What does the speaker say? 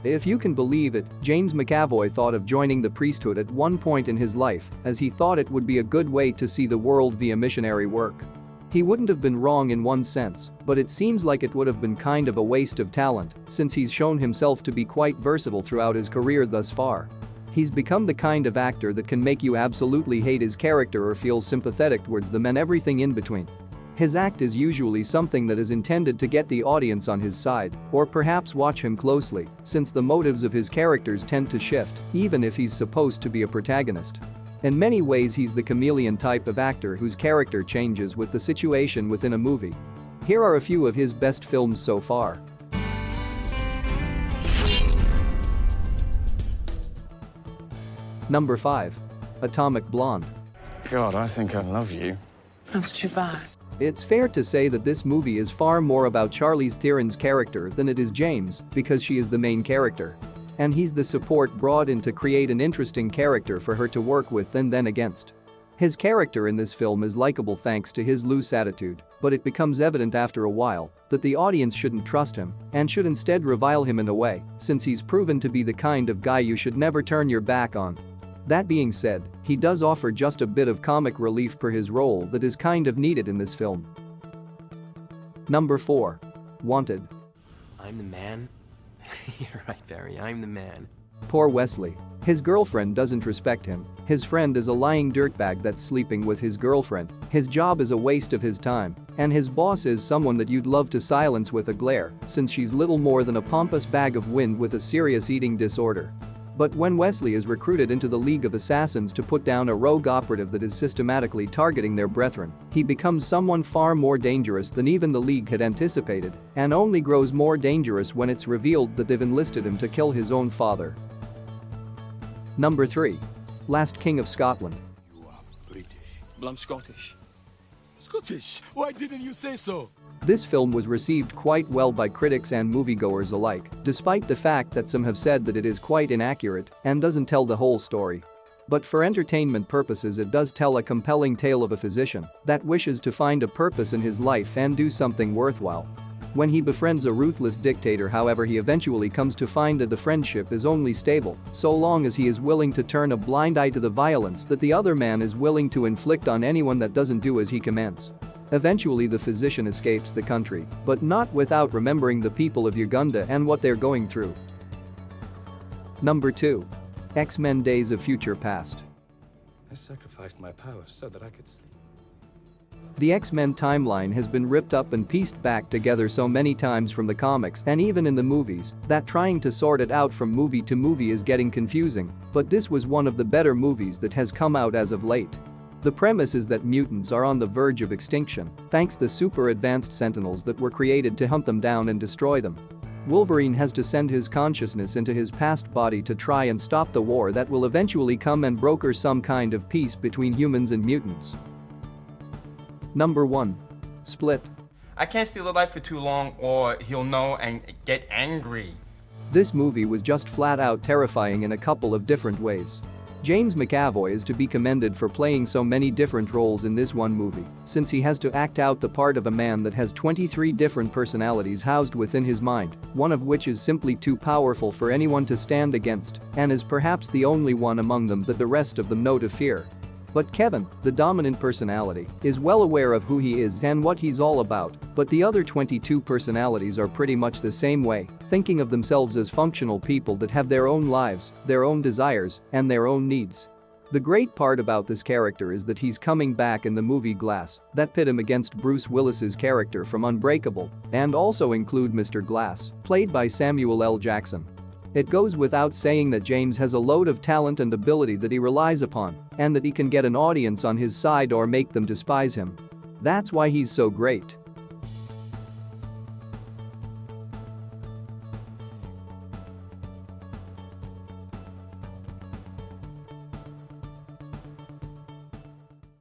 If you can believe it, James McAvoy thought of joining the priesthood at one point in his life, as he thought it would be a good way to see the world via missionary work. He wouldn't have been wrong in one sense, but it seems like it would have been kind of a waste of talent, since he's shown himself to be quite versatile throughout his career thus far. He's become the kind of actor that can make you absolutely hate his character or feel sympathetic towards them and everything in between. His act is usually something that is intended to get the audience on his side, or perhaps watch him closely, since the motives of his characters tend to shift, even if he's supposed to be a protagonist. In many ways he's the chameleon type of actor whose character changes with the situation within a movie. Here are a few of his best films so far. Number 5. Atomic Blonde. God, I think I love you. That's too bad. It's fair to say that this movie is far more about Charlize Theron's character than it is James, because she is the main character. And he's the support brought in to create an interesting character for her to work with and then against. His character in this film is likable thanks to his loose attitude, but it becomes evident after a while that the audience shouldn't trust him and should instead revile him in a way, since he's proven to be the kind of guy you should never turn your back on. That being said, he does offer just a bit of comic relief per his role that is kind of needed in this film. Number 4. Wanted. I'm the man? You're right, Barry, I'm the man. Poor Wesley. His girlfriend doesn't respect him. His friend is a lying dirtbag that's sleeping with his girlfriend. His job is a waste of his time. And his boss is someone that you'd love to silence with a glare, since she's little more than a pompous bag of wind with a serious eating disorder. But when Wesley is recruited into the League of Assassins to put down a rogue operative that is systematically targeting their brethren, he becomes someone far more dangerous than even the League had anticipated, and only grows more dangerous when it's revealed that they've enlisted him to kill his own father. Number 3. Last King of Scotland. You are British. Well, I'm Scottish. Scottish? Why didn't you say so? This film was received quite well by critics and moviegoers alike, despite the fact that some have said that it is quite inaccurate and doesn't tell the whole story. But for entertainment purposes it does tell a compelling tale of a physician that wishes to find a purpose in his life and do something worthwhile. When he befriends a ruthless dictator, however, he eventually comes to find that the friendship is only stable so long as he is willing to turn a blind eye to the violence that the other man is willing to inflict on anyone that doesn't do as he commands. Eventually the physician escapes the country, but not without remembering the people of Uganda and what they're going through. Number 2. X-Men: Days of Future Past. I sacrificed my powers so that I could sleep. The X-Men timeline has been ripped up and pieced back together so many times from the comics and even in the movies that trying to sort it out from movie to movie is getting confusing, but this was one of the better movies that has come out as of late. The premise is that mutants are on the verge of extinction, thanks to super advanced sentinels that were created to hunt them down and destroy them. Wolverine has to send his consciousness into his past body to try and stop the war that will eventually come and broker some kind of peace between humans and mutants. Number 1. Split. I can't stay alive for too long or he'll know and get angry. This movie was just flat out terrifying in a couple of different ways. James McAvoy is to be commended for playing so many different roles in this one movie, since he has to act out the part of a man that has 23 different personalities housed within his mind, one of which is simply too powerful for anyone to stand against, and is perhaps the only one among them that the rest of them know to fear. But Kevin, the dominant personality, is well aware of who he is and what he's all about, but the other 22 personalities are pretty much the same way, thinking of themselves as functional people that have their own lives, their own desires, and their own needs. The great part about this character is that he's coming back in the movie Glass that pit him against Bruce Willis's character from Unbreakable, and also include Mr. Glass, played by Samuel L. Jackson. It goes without saying that James has a load of talent and ability that he relies upon, and that he can get an audience on his side or make them despise him. That's why he's so great.